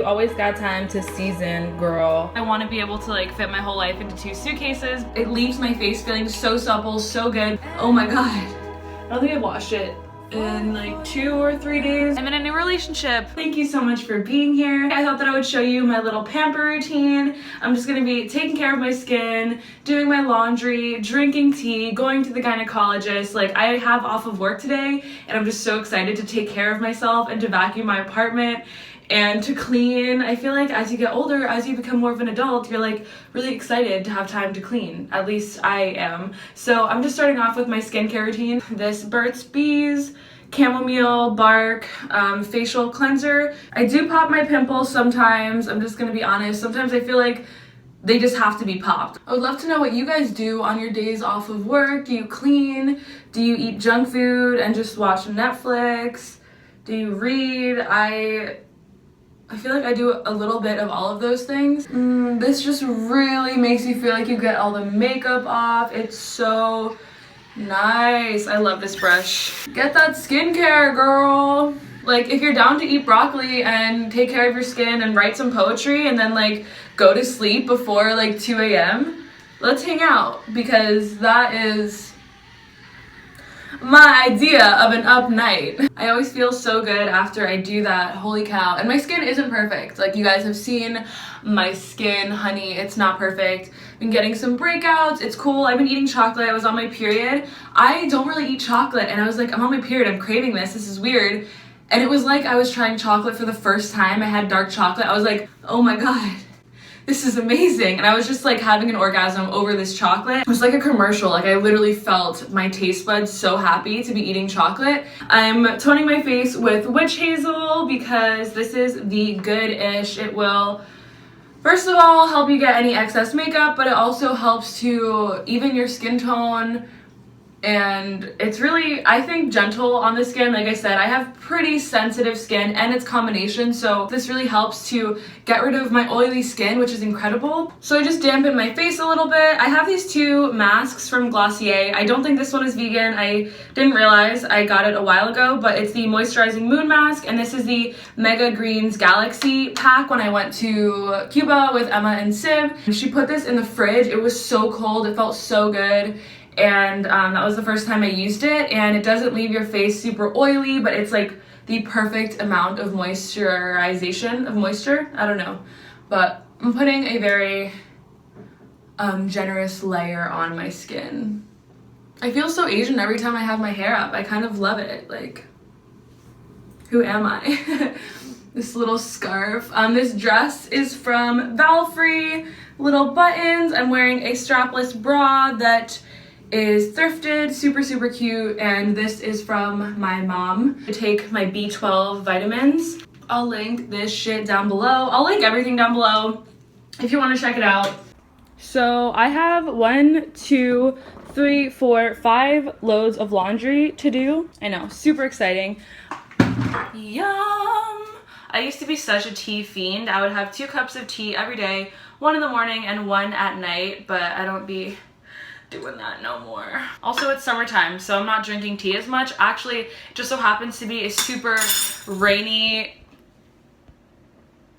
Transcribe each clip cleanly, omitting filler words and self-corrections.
You always got time to season, girl. I want to be able to like fit my whole life into 2 suitcases. It leaves my face feeling so supple, so good. Oh my god. I don't think I've washed it in like 2 or 3 days. I'm in a new relationship. Thank you so much for being here. I thought that I would show you my little pamper routine. I'm just gonna be taking care of my skin, doing my laundry, drinking tea, going to the gynecologist. Like, I have off of work today and I'm just so excited to take care of myself and to vacuum my apartment and to clean. I feel like as you get older, as you become more of an adult, you're like really excited to have time to clean. At least I am. So I'm just starting off with my skincare routine. This Burt's Bees chamomile bark facial cleanser. I do pop my pimples sometimes. I'm just gonna be honest. Sometimes I feel like they just have to be popped. I would love to know what you guys do on your days off of work. Do you clean? Do you eat junk food and just watch Netflix? Do you read? I feel like I do a little bit of all of those things. This just really makes you feel like you get all the makeup off. It's so nice. I love this brush. Get that skincare, girl. Like, if you're down to eat broccoli and take care of your skin and write some poetry and then like go to sleep before like 2 a.m., let's hang out, because that is my idea of an up night. I always feel so good after I do that. Holy cow. And my skin isn't perfect. Like, you guys have seen my skin, honey, it's not perfect. Been getting some breakouts. It's cool. I've been eating chocolate. I was on my period. I don't really eat chocolate, and I was like, I'm on my period, I'm craving this. This is weird. And it was like I was trying chocolate for the first time. I had dark chocolate. I was like, oh my god, this is amazing. And I was just like having an orgasm over this chocolate. It was like a commercial. Like, I literally felt my taste buds so happy to be eating chocolate. I'm toning my face with witch hazel because this is the good-ish. It will, first of all, help you get any excess makeup, but it also helps to even your skin tone. And it's really, I think, gentle on the skin. Like I said, I have pretty sensitive skin and it's combination, so this really helps to get rid of my oily skin, which is incredible. So I just dampen my face a little bit. I have these 2 masks from Glossier. I don't think this one is vegan. I didn't realize. I got it a while ago, but it's the Moisturizing Moon Mask, and this is the Mega Greens Galaxy pack when I went to Cuba with Emma and Sib. She put this in the fridge. It was so cold. It felt so good. And that was the first time I used it, and it doesn't leave your face super oily, but it's like the perfect amount of moisturization of moisture. I don't know, but I'm putting a very generous layer on my skin. I feel so Asian every time I have my hair up. I kind of love it. Like, who am I? This little scarf. This dress is from Valfree. Little buttons. I'm wearing a strapless bra that is thrifted, super cute, and this is from my mom to take my B12 vitamins. I'll link this shit down below. I'll link everything down below if you want to check it out. So I have 1, 2, 3, 4, 5 loads of laundry to do. I know, super exciting. Yum! I used to be such a tea fiend. I would have 2 cups of tea every day, 1 in the morning and 1 at night, but I don't be doing that no more. Also, it's summertime, so I'm not drinking tea as much. Actually, it just so happens to be a super rainy,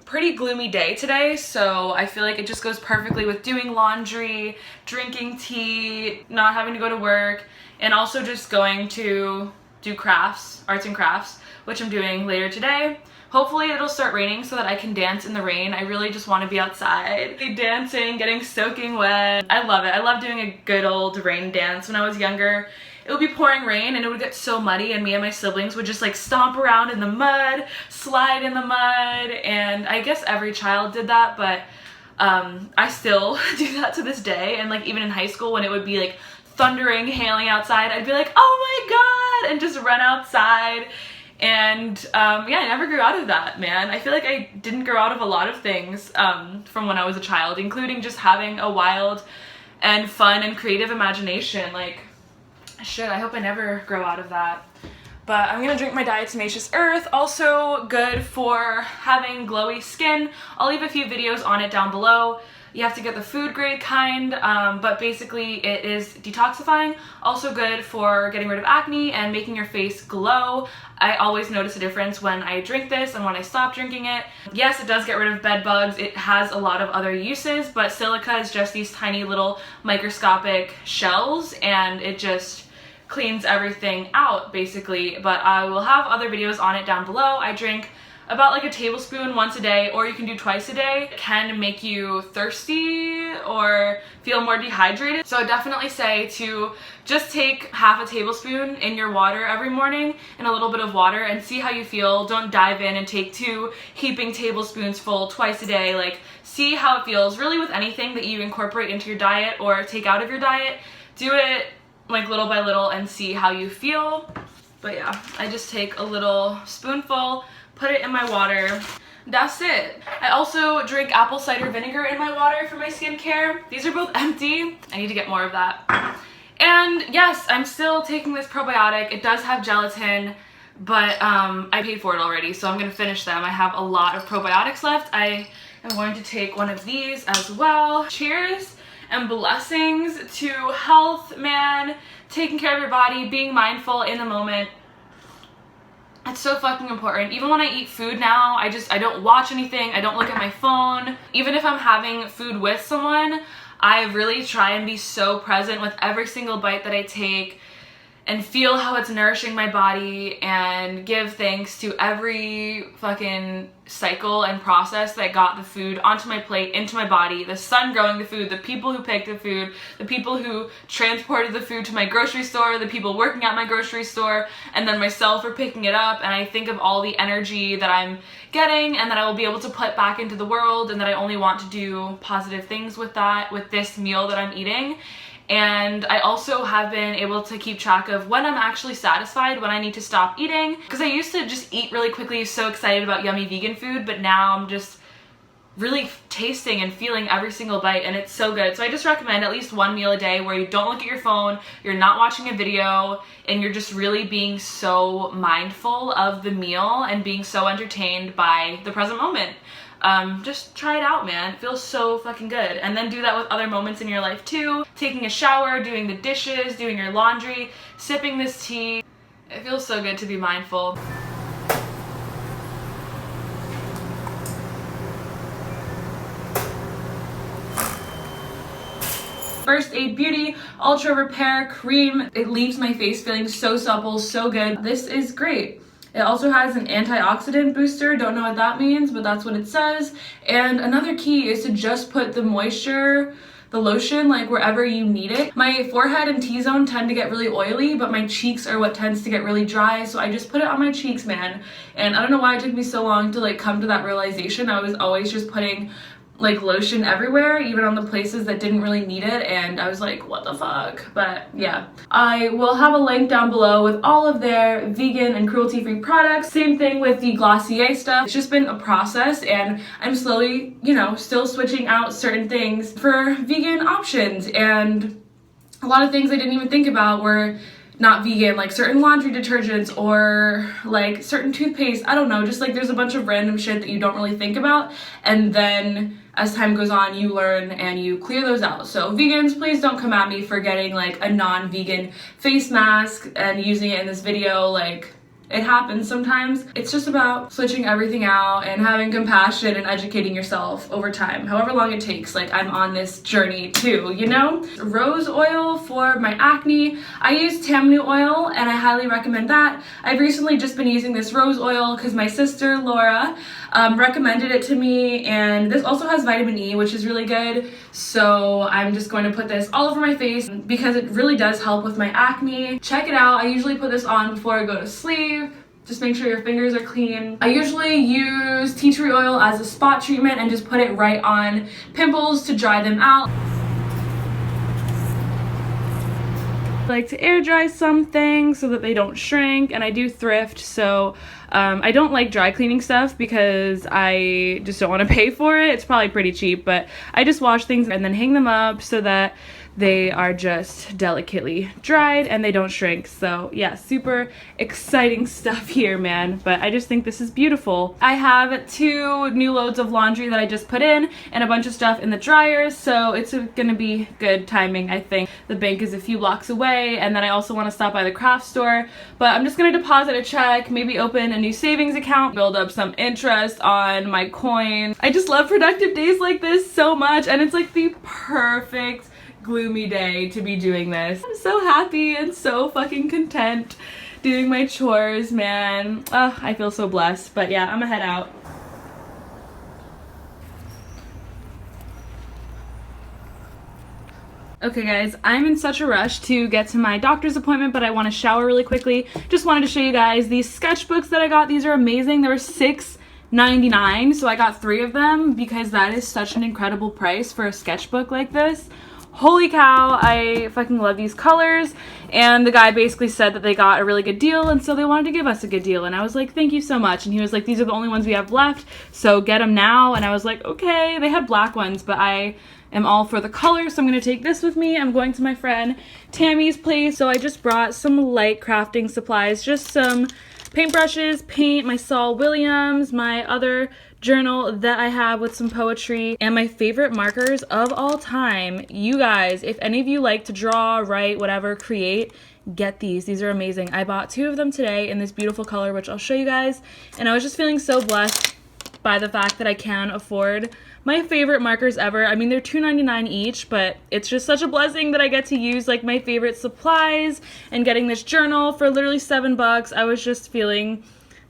pretty gloomy day today, so I feel like it just goes perfectly with doing laundry, drinking tea, not having to go to work, and also just going to do crafts, arts and crafts, which I'm doing later today. Hopefully it'll start raining so that I can dance in the rain. I really just want to be outside, dancing, getting soaking wet. I love it. I love doing a good old rain dance. When I was younger, it would be pouring rain and it would get so muddy, and me and my siblings would just like stomp around in the mud, slide in the mud, and I guess every child did that, but I still do that to this day. And like, even in high school when it would be like thundering, hailing outside, I'd be like, oh my god, and just run outside. And yeah, I never grew out of that, man. I feel like I didn't grow out of a lot of things from when I was a child, including just having a wild and fun and creative imagination. Like, shit, I hope I never grow out of that. But I'm gonna drink my diatomaceous earth, also good for having glowy skin. I'll leave a few videos on it down below. You have to get the food grade kind, but basically it is detoxifying. Also good for getting rid of acne and making your face glow. I always notice a difference when I drink this and when I stop drinking it. Yes, it does get rid of bed bugs. It has a lot of other uses, but silica is just these tiny little microscopic shells, and it just cleans everything out basically. But I will have other videos on it down below. I drink about like a tablespoon once a day, or you can do twice a day. It can make you thirsty or feel more dehydrated. So I definitely say to just take half a tablespoon in your water every morning and a little bit of water and see how you feel. Don't dive in and take 2 heaping tablespoons full twice a day. Like, see how it feels. Really, with anything that you incorporate into your diet or take out of your diet, do it like little by little and see how you feel. But yeah, I just take a little spoonful, put it in my water. That's it. I also drink apple cider vinegar in my water for my skincare. These are both empty. I need to get more of that. And yes, I'm still taking this probiotic. It does have gelatin, but I paid for it already, so I'm gonna finish them. I have a lot of probiotics left. I am going to take one of these as well. Cheers and blessings to health, man. Taking care of your body, being mindful in the moment. It's so fucking important. Even when I eat food now, I don't watch anything. I don't look at my phone. Even if I'm having food with someone, I really try and be so present with every single bite that I take and feel how it's nourishing my body and give thanks to every fucking cycle and process that got the food onto my plate, into my body, the sun growing the food, the people who picked the food, the people who transported the food to my grocery store, the people working at my grocery store, and then myself for picking it up. And I think of all the energy that I'm getting and that I will be able to put back into the world, and that I only want to do positive things with that, with this meal that I'm eating. And I also have been able to keep track of when I'm actually satisfied, when I need to stop eating. Because I used to just eat really quickly, so excited about yummy vegan food, but now I'm just really tasting and feeling every single bite, and it's so good. So I just recommend at least 1 meal a day where you don't look at your phone, you're not watching a video, and you're just really being so mindful of the meal and being so entertained by the present moment. Just try it out, man. It feels so fucking good. And then do that with other moments in your life too. Taking a shower, doing the dishes, doing your laundry, sipping this tea. It feels so good to be mindful. First Aid Beauty Ultra Repair Cream. It leaves my face feeling so supple, so good. This is great. It also has an antioxidant booster. Don't know what that means, but that's what it says. And another key is to just put the moisture, the lotion, like wherever you need it. My forehead and T-zone tend to get really oily, but my cheeks are what tends to get really dry. So I just put it on my cheeks, man. And I don't know why it took me so long to like come to that realization. I was always just putting like lotion everywhere, even on the places that didn't really need it, and I was like, what the fuck? But yeah, I will have a link down below with all of their vegan and cruelty-free products. Same thing with the Glossier stuff. It's just been a process, and I'm slowly, you know, still switching out certain things for vegan options, and a lot of things I didn't even think about were not vegan, like certain laundry detergents or like certain toothpaste. I don't know, just like there's a bunch of random shit that you don't really think about, and then as time goes on you learn and you clear those out. So vegans, please don't come at me for getting like a non-vegan face mask and using it in this video. Like, it happens sometimes. It's just about switching everything out and having compassion and educating yourself over time, however long it takes. Like, I'm on this journey too, you know? Rose oil for my acne. I use Tamanu oil and I highly recommend that. I've recently just been using this rose oil because my sister Laura recommended it to me, and this also has vitamin E, which is really good. So I'm just going to put this all over my face because it really does help with my acne. Check it out. I usually put this on before I go to sleep. Just make sure your fingers are clean. I usually use tea tree oil as a spot treatment and just put it right on pimples to dry them out. I like to air dry some things so that they don't shrink, and I do thrift, so I don't like dry cleaning stuff because I just don't want to pay for it. It's probably pretty cheap, but I just wash things and then hang them up so that they are just delicately dried and they don't shrink. So yeah, super exciting stuff here, man. But I just think this is beautiful. I have 2 new loads of laundry that I just put in and a bunch of stuff in the dryer, so it's gonna be good timing, I think. The bank is a few blocks away, and then I also want to stop by the craft store, but I'm just gonna deposit a check, maybe open a new savings account, build up some interest on my coins. I just love productive days like this so much, and it's like the perfect gloomy day to be doing this. I'm so happy and so fucking content doing my chores, man. Oh, I feel so blessed. But yeah, I'm gonna head out. Okay guys, I'm in such a rush to get to my doctor's appointment, but I want to shower really quickly. Just wanted to show you guys these sketchbooks that I got. These are amazing. They were $6.99, so I got 3 of them because that is such an incredible price for a sketchbook like this. Holy cow, I fucking love these colors. And the guy basically said that they got a really good deal, and so they wanted to give us a good deal. And I was like, thank you so much. And he was like, these are the only ones we have left, so get them now. And I was like, okay. They had black ones, but I am all for the color, so I'm gonna take this with me. I'm going to my friend Tammy's place. So I just brought some light crafting supplies, just some paintbrushes, paint, my Saul Williams, my other journal that I have with some poetry, and my favorite markers of all time. You guys, if any of you like to draw, write, whatever, create, get these. These are amazing. I bought 2 of them today in this beautiful color, which I'll show you guys, and I was just feeling so blessed by the fact that I can afford my favorite markers ever. I mean, they're $2.99 each, but it's just such a blessing that I get to use like my favorite supplies, and getting this journal for literally $7. I was just feeling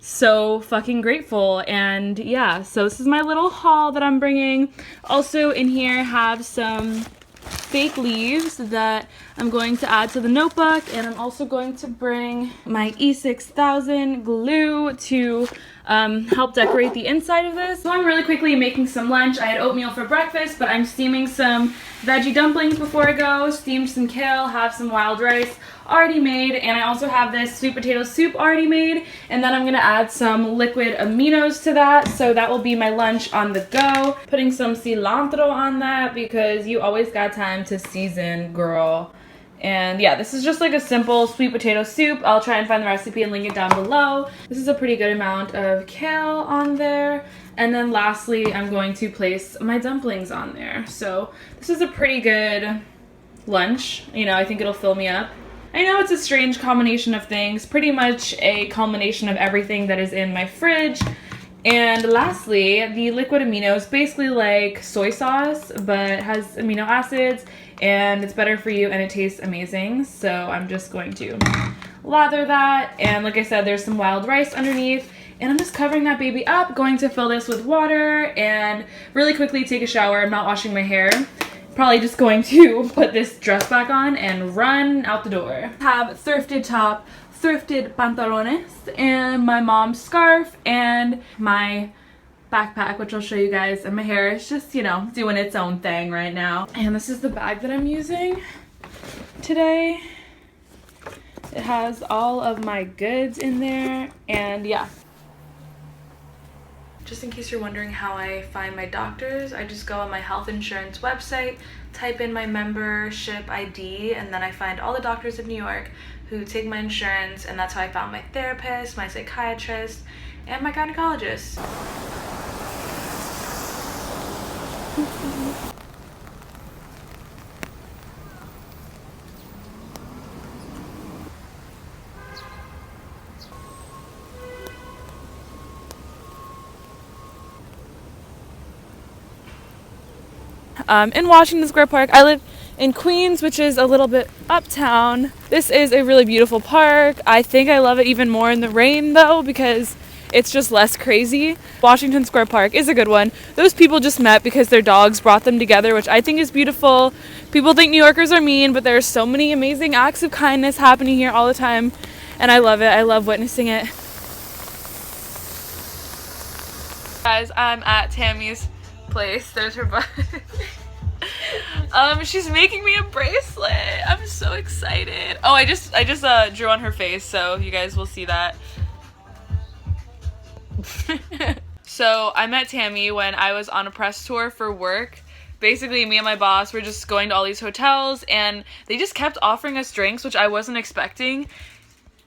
so fucking grateful. And yeah, so this is my little haul that I'm bringing. Also in here have some fake leaves that I'm going to add to the notebook, and I'm also going to bring my E6000 glue to help decorate the inside of this. So I'm really quickly making some lunch. I had oatmeal for breakfast, but I'm steaming some veggie dumplings before I go. Steamed some kale, have some wild rice already made, and I also have this sweet potato soup already made, and then I'm gonna add some liquid aminos to that, so that will be my lunch on the go. Putting some cilantro on that because you always got time to season, girl. And yeah, this is just like a simple sweet potato soup. I'll try and find the recipe and link it down below. This is a pretty good amount of kale on there. And then lastly, I'm going to place my dumplings on there. So this is a pretty good lunch. You know, I think it'll fill me up. I know it's a strange combination of things, pretty much a culmination of everything that is in my fridge. And lastly, the liquid aminos, basically like soy sauce, but has amino acids, and it's better for you and it tastes amazing. So I'm just going to lather that. And like I said, there's some wild rice underneath, and I'm just covering that baby up, going to fill this with water and really quickly take a shower. I'm not washing my hair. Probably just going to put this dress back on and run out the door. Have thrifted top, thrifted pantalones, and my mom's scarf, and my backpack, which I'll show you guys, and my hair is just, you know, doing its own thing right now. And this is the bag that I'm using today. It has all of my goods in there, and yeah. Just in case you're wondering how I find my doctors, I just go on my health insurance website, type in my membership ID, and then I find all the doctors in New York who take my insurance, and that's how I found my therapist, my psychiatrist, and my gynecologist. In Washington Square Park. I live in Queens, which is a little bit uptown. This is a really beautiful park. I think I love it even more in the rain though, because it's just less crazy. Washington Square Park is a good one. Those people just met because their dogs brought them together, which I think is beautiful. People think New Yorkers are mean, but there's so many amazing acts of kindness happening here all the time, and I love it. I love witnessing it. Guys, I'm at Tammy's place. There's her butt. She's making me a bracelet. I'm so excited. Oh, I just drew on her face, so you guys will see that. So I met Tammy when I was on a press tour for work basically me and my boss were just going to all these hotels, and they just kept offering us drinks, which I wasn't expecting.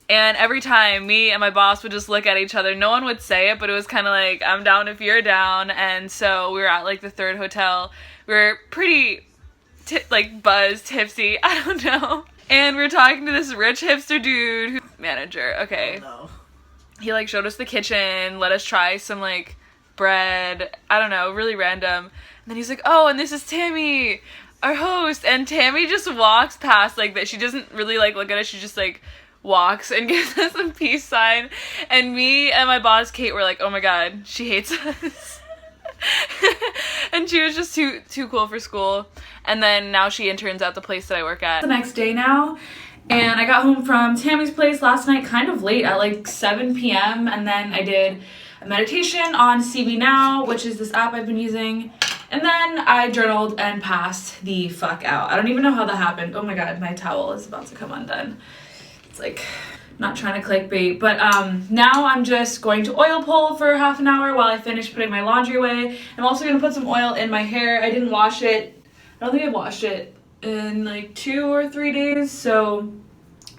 And every time me and my boss would just look at each other, no one would say it, but it was kind of like, I'm down if you're down. And so we were at like the third hotel. We were pretty like buzzed, tipsy, I don't know. And we were talking to this rich hipster dude, manager, okay. Oh, no. He like showed us the kitchen, let us try some like bread, I don't know, really random. And then he's like, oh, and this is Tammy, our host. And Tammy just walks past like that. She doesn't really like look at us, she just like walks and gives us a peace sign. And me and my boss Kate were like, oh my god, she hates us. And she was just too cool for school. And then now she interns at the place that I work at. The next day now, and I got home from Tammy's place last night kind of late at like 7 p.m. and then I did a meditation on CB Now, which is this app I've been using. And then I journaled and passed the fuck out. I don't even know how that happened. Oh my god, my towel is about to come undone. It's like, not trying to clickbait, but now I'm just going to oil pull for half an hour while I finish putting my laundry away. I'm also going to put some oil in my hair. I didn't wash it. I don't think I've washed it in like 2 or 3 days, so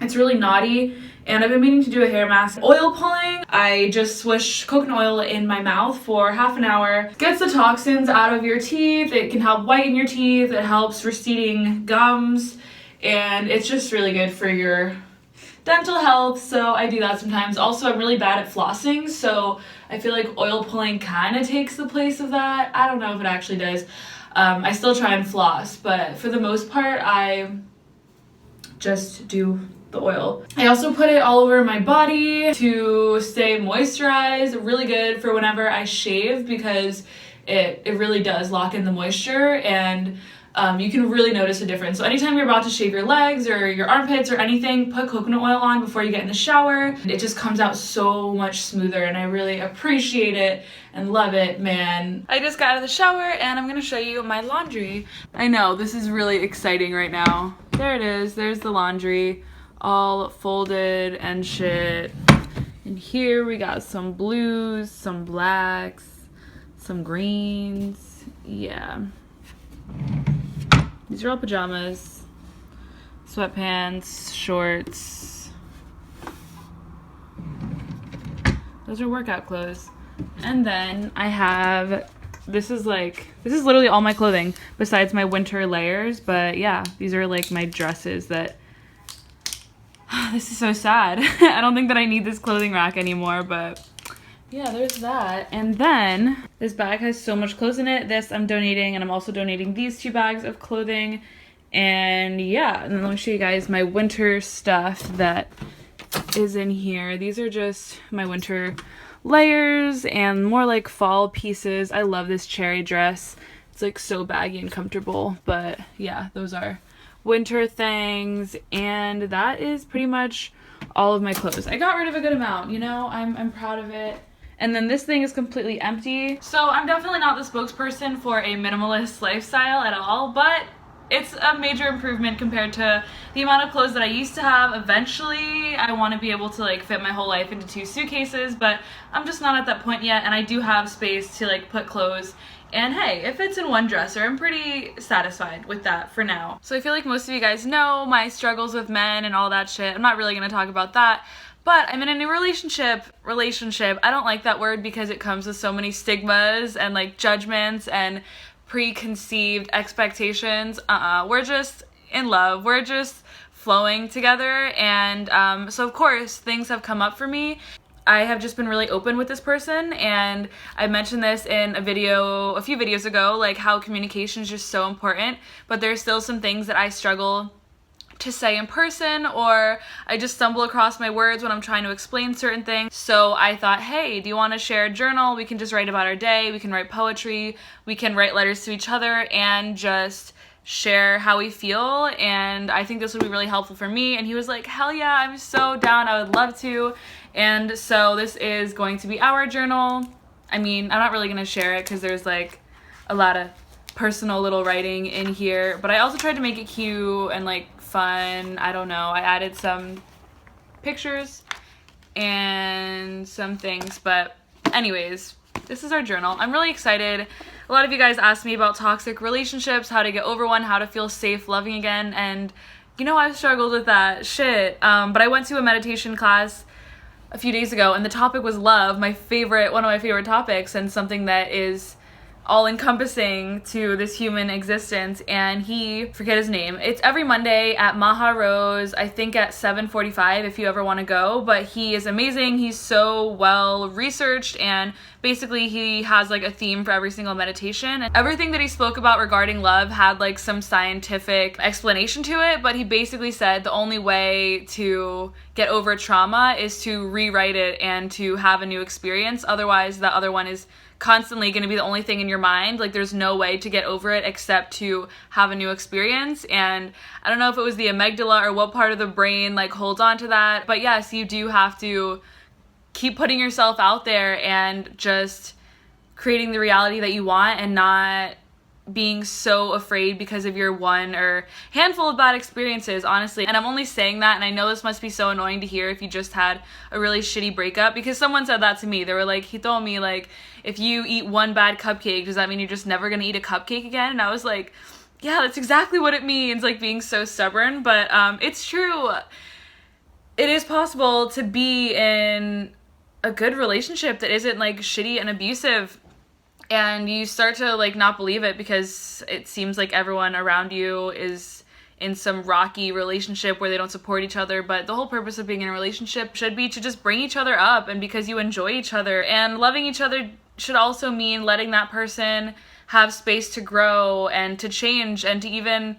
it's really knotty. And I've been meaning to do a hair mask. Oil pulling, I just swish coconut oil in my mouth for half an hour. Gets the toxins out of your teeth. It can help whiten your teeth. It helps receding gums. And it's just really good for your dental health, so I do that sometimes. Also, I'm really bad at flossing, so I feel like oil pulling kind of takes the place of that. I don't know if it actually does. I still try and floss, but for the most part, I just do the oil. I also put it all over my body to stay moisturized. Really good for whenever I shave because it really does lock in the moisture, and you can really notice a difference. So anytime you're about to shave your legs or your armpits or anything, put coconut oil on before you get in the shower. It just comes out so much smoother, and I really appreciate it and love it, man. I just got out of the shower and I'm gonna show you my laundry. I know, this is really exciting right now. There it is, there's the laundry, all folded and shit. And here we got some blues, some blacks, some greens, yeah. These are all pajamas, sweatpants, shorts. Those are workout clothes. And then I have, this is literally all my clothing besides my winter layers. But yeah, these are like my dresses that, this is so sad. I don't think that I need this clothing rack anymore, but yeah, there's that. And then this bag has so much clothes in it. This I'm donating, and I'm also donating these 2 bags of clothing. And yeah, and then let me show you guys my winter stuff that is in here. These are just my winter layers and more like fall pieces. I love this cherry dress. It's like so baggy and comfortable. But yeah, those are winter things, and that is pretty much all of my clothes. I got rid of a good amount, you know, I'm proud of it. And then this thing is completely empty. So I'm definitely not the spokesperson for a minimalist lifestyle at all, but it's a major improvement compared to the amount of clothes that I used to have. Eventually, I want to be able to like fit my whole life into 2 suitcases, but I'm just not at that point yet, and I do have space to like put clothes. And hey, it fits in one dresser. I'm pretty satisfied with that for now. So I feel like most of you guys know my struggles with men and all that shit. I'm not really gonna talk about that. But I'm in a new relationship. I don't like that word because it comes with so many stigmas and like judgments and preconceived expectations. We're just in love. We're just flowing together. And so of course things have come up for me. I have just been really open with this person, and I mentioned this in a few videos ago, like how communication is just so important, but there's still some things that I struggle to say in person, or I just stumble across my words when I'm trying to explain certain things. So I thought, hey, do you want to share a journal? We can just write about our day, we can write poetry, we can write letters to each other and just share how we feel, and I think this would be really helpful for me. And he was like, hell yeah, I'm so down, I would love to. And so this is going to be our journal. I mean, I'm not really going to share it because there's like a lot of personal little writing in here, but I also tried to make it cute and like fun. I don't know, I added some pictures and some things, but anyways, This is our journal. I'm really excited. A lot of you guys asked me about toxic relationships, how to get over one, how to feel safe loving again, and you know, I've struggled with that shit. But I went to a meditation class a few days ago and the topic was love, one of my favorite topics, and something that is all encompassing to this human existence. And he, forget his name, it's every Monday at Maha Rose, I think at 7:45 if you ever want to go, but he is amazing. He's so well researched, and basically he has like a theme for every single meditation, and everything that he spoke about regarding love had like some scientific explanation to it. But he basically said the only way to get over trauma is to rewrite it and to have a new experience. Otherwise, the other one is constantly going to be the only thing in your mind. Like, there's no way to get over it except to have a new experience. And I don't know if it was the amygdala or what part of the brain like holds on to that, but yes, you do have to keep putting yourself out there and just creating the reality that you want, and not being so afraid because of your one or handful of bad experiences, honestly. And I'm only saying that, and I know this must be so annoying to hear if you just had a really shitty breakup, because someone said that to me. They were like, he told me, like, if you eat one bad cupcake, does that mean you're just never gonna eat a cupcake again? And I was like, yeah, that's exactly what it means, like being so stubborn. But it's true. It is possible to be in a good relationship that isn't like shitty and abusive, and you start to like not believe it because it seems like everyone around you is in some rocky relationship where they don't support each other. But the whole purpose of being in a relationship should be to just bring each other up, and because you enjoy each other. And loving each other should also mean letting that person have space to grow and to change and to even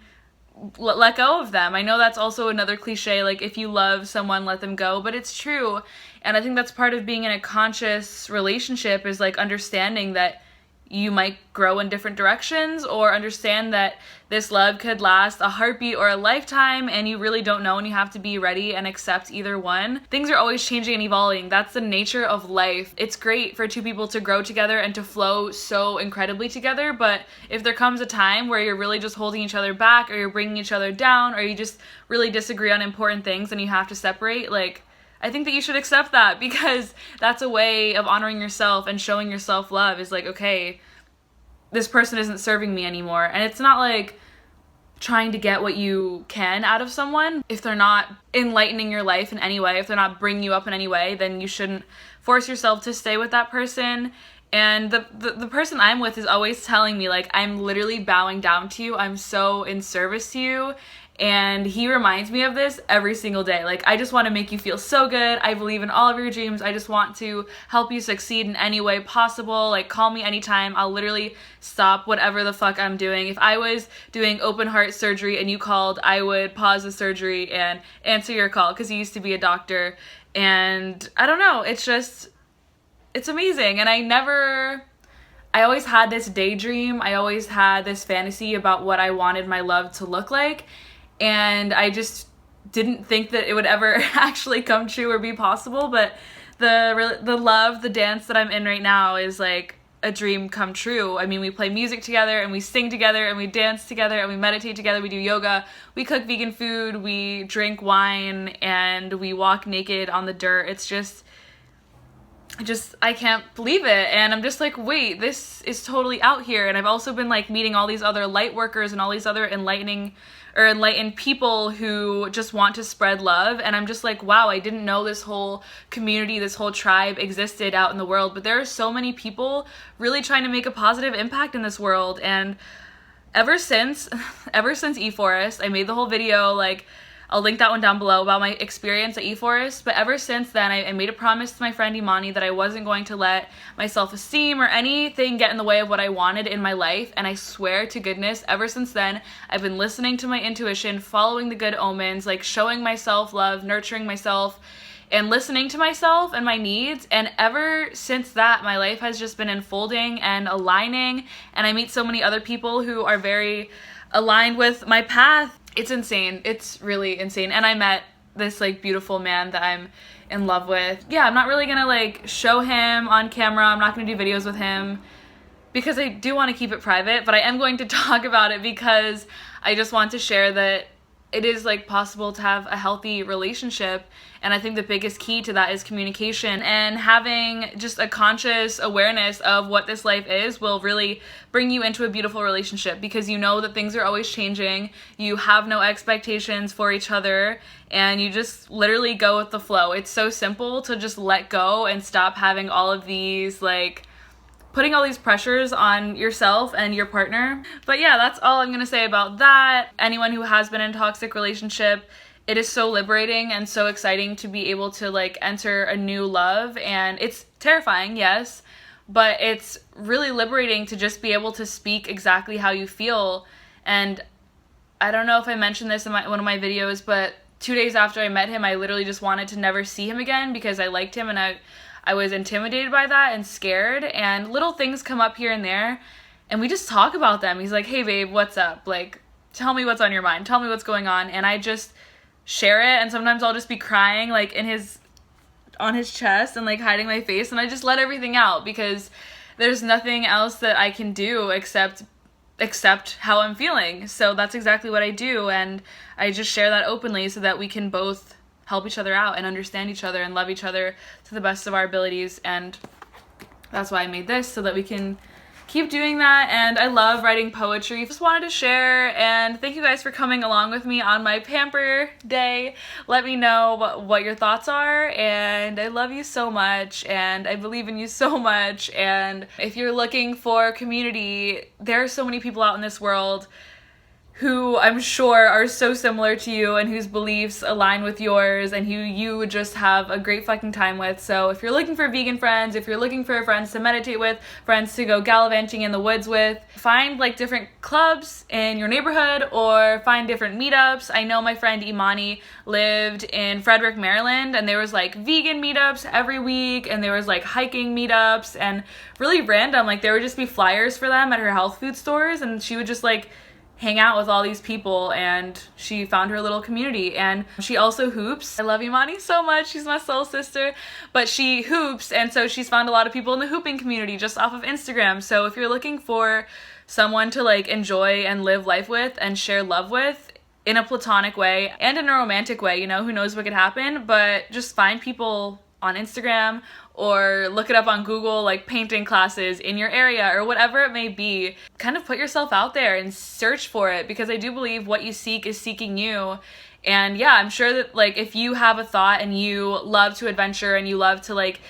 let go of them. I know that's also another cliche, like if you love someone, let them go, but it's true. And I think that's part of being in a conscious relationship, is like understanding that you might grow in different directions, or understand that this love could last a heartbeat or a lifetime, and you really don't know, and you have to be ready and accept either one. Things are always changing and evolving. That's the nature of life. It's great for two people to grow together and to flow so incredibly together, but if there comes a time where you're really just holding each other back, or you're bringing each other down, or you just really disagree on important things and you have to separate, like, I think that you should accept that, because that's a way of honoring yourself and showing yourself love, is like, okay, this person isn't serving me anymore. And it's not like trying to get what you can out of someone. If they're not enlightening your life in any way, if they're not bringing you up in any way, then you shouldn't force yourself to stay with that person. And the person I'm with is always telling me, like, I'm literally bowing down to you, I'm so in service to you. And he reminds me of this every single day. Like, I just want to make you feel so good. I believe in all of your dreams. I just want to help you succeed in any way possible. Like, call me anytime. I'll literally stop whatever the fuck I'm doing. If I was doing open heart surgery and you called, I would pause the surgery and answer your call, because he used to be a doctor. And I don't know, it's just, it's amazing. And I always had this daydream. I always had this fantasy about what I wanted my love to look like. And I just didn't think that it would ever actually come true or be possible. But the dance that I'm in right now is like a dream come true. I mean, we play music together, and we sing together, and we dance together, and we meditate together, we do yoga, we cook vegan food, we drink wine, and we walk naked on the dirt. It's just, I can't believe it. And I'm just like, wait, this is totally out here. And I've also been like meeting all these other light workers and all these other enlightened people who just want to spread love. And I'm just like, wow, I didn't know this whole community, this whole tribe existed out in the world. But there are so many people really trying to make a positive impact in this world. And ever since eForest, I made the whole video, like, I'll link that one down below, about my experience at eForest. But ever since then, I made a promise to my friend Imani that I wasn't going to let my self-esteem or anything get in the way of what I wanted in my life. And I swear to goodness, ever since then, I've been listening to my intuition, following the good omens, like showing myself love, nurturing myself, and listening to myself and my needs. And ever since that, my life has just been unfolding and aligning. And I meet so many other people who are very aligned with my path. It's insane. It's really insane. And I met this like beautiful man that I'm in love with. Yeah, I'm not really gonna like show him on camera. I'm not gonna do videos with him because I do want to keep it private, but I am going to talk about it because I just want to share that it is like possible to have a healthy relationship. And I think the biggest key to that is communication, and having just a conscious awareness of what this life is will really bring you into a beautiful relationship, because you know that things are always changing, you have no expectations for each other, and you just literally go with the flow. It's so simple to just let go and stop having all of these, like, putting all these pressures on yourself and your partner. But yeah, that's all I'm gonna say about that. Anyone who has been in a toxic relationship, it is so liberating and so exciting to be able to like enter a new love. And it's terrifying, yes, but it's really liberating to just be able to speak exactly how you feel. And I don't know if I mentioned this in one of my videos, but 2 days after I met him, I literally just wanted to never see him again because I liked him, and I was intimidated by that and scared, and little things come up here and there, and we just talk about them. He's like, hey babe, what's up? Like, tell me what's on your mind. Tell me what's going on. And I just share it, and sometimes I'll just be crying like on his chest and like hiding my face, and I just let everything out because there's nothing else that I can do except how I'm feeling. So that's exactly what I do, and I just share that openly so that we can both help each other out and understand each other and love each other to the best of our abilities. And that's why I made this, so that we can keep doing that. And I love writing poetry. Just wanted to share, and thank you guys for coming along with me on my pamper day. Let me know what your thoughts are, and I love you so much, and I believe in you so much. And if you're looking for community, there are so many people out in this world who I'm sure are so similar to you and whose beliefs align with yours and who you would just have a great fucking time with. So if you're looking for vegan friends, if you're looking for friends to meditate with, friends to go gallivanting in the woods with, find like different clubs in your neighborhood or find different meetups. I know my friend Imani lived in Frederick, Maryland, and there was like vegan meetups every week, and there was like hiking meetups, and really random, like there would just be flyers for them at her health food stores, and she would just like hang out with all these people, and she found her little community. And she also hoops. I love Imani so much, she's my soul sister, but she hoops, and so she's found a lot of people in the hooping community just off of Instagram. So if you're looking for someone to like enjoy and live life with and share love with in a platonic way and in a romantic way, you know, who knows what could happen, but just find people on Instagram or look it up on Google, like painting classes in your area or whatever it may be. Kind of put yourself out there and search for it, because I do believe what you seek is seeking you. And yeah, I'm sure that like if you have a thought and you love to adventure and you love to like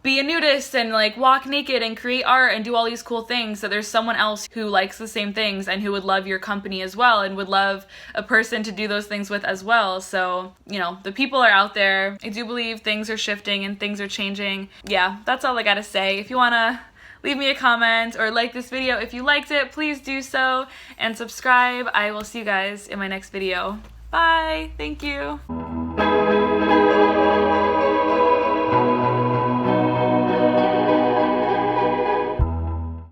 be a nudist and like walk naked and create art and do all these cool things, that there's someone else who likes the same things and who would love your company as well and would love a person to do those things with as well. So, you know, the people are out there. I do believe things are shifting and things are changing. Yeah, that's all I gotta say. If you wanna leave me a comment or like this video if you liked it, please do so, and subscribe. I will see you guys in my next video. Bye! Thank you!